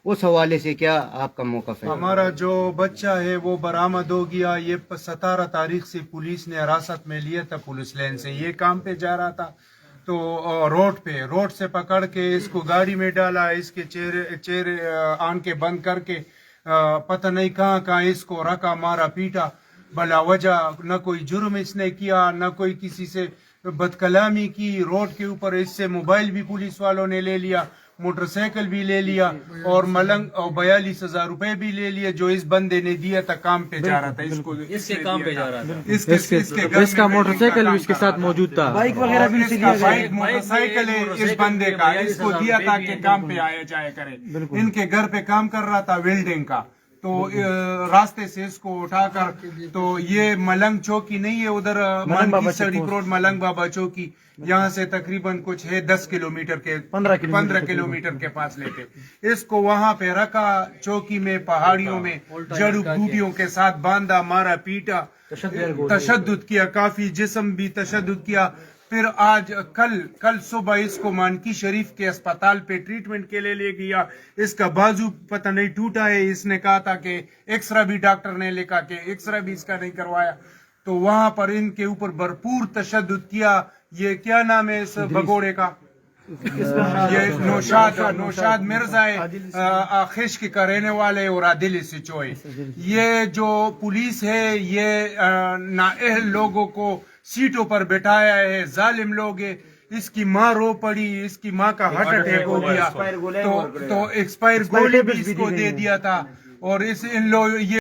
اس حوالے سے کیا آپ کا موقف ہے؟ ہمارا جو بچہ ہے وہ برآمد ہو گیا، یہ 17 تاریخ سے پولیس نے حراست میں لیا تھا پولیس لین سے، یہ کام پہ جا رہا تھا تو روڈ سے پکڑ کے اس کو گاڑی میں ڈالا، اس کے چہرے آنکھیں بند کر کے پتہ نہیں کہاں کہاں اس کو رکھا، مارا پیٹا بلا وجہ، نہ کوئی جرم اس نے کیا، نہ کوئی کسی سے بد کلامی کی، روڈ کے اوپر اس سے موبائل بھی پولیس والوں نے لے لیا، موٹر سائیکل بھی لے لیا اور ملنگ اور 42,000 روپے بھی لے لیا جو اس بندے نے دیا تھا، کام پہ جا رہا تھا، اس کے کام پہ جا رہا تھا، اس کا موٹر سائیکل بھی اس کے ساتھ موجود تھا، بائک وغیرہ بھی موٹر سائیکل ہے اس بندے کا، اس کو دیا تھا کہ کام پہ آیا جائے کرے، ان کے گھر پہ کام کر رہا تھا ویلڈنگ کا، تو راستے سے اس کو اٹھا کر، تو یہ ملنگ چوکی نہیں ہے ادھر سڑک روڈ ملنگ بابا چوکی، یہاں سے تقریباً کچھ ہے 10 کلومیٹر کے 15 کلومیٹر کے فاصلے پہ، اس کو وہاں پہ رکھا چوکی میں، پہاڑیوں میں جڑ بوٹیوں کے ساتھ باندھا، مارا پیٹا، تشدد کیا، کافی جسم بھی تشدد کیا، پھر آج کل صبح اس کو مانکی شریف کے اسپتال پہ ٹریٹمنٹ کے لیے لے گیا، اس کا بازو پتہ نہیں ٹوٹا ہے، اس نے کہا تھا کہ ایکسرا بھی ڈاکٹر نے لکھا کہ ایکسرا بھی اس کا نہیں کروایا، تو وہاں پر ان کے اوپر بھرپور تشدد کیا۔ یہ کیا نام ہے اس بگوڑے کا؟ یہ نوشاد مرزا ہے، خشک کا رہنے والے اور عادل سچوئے۔ یہ جو پولیس ہے یہ نااہل لوگوں کو سیٹوں پر بٹھایا ہے، ظالم لوگ ہے، اس کی ماں رو پڑی، اس کی ماں کا ہارٹ اٹیک ہو گیا، تو ایکسپائر گولی بھی اس کو دے دیا تھا، اور ان لوگ یہ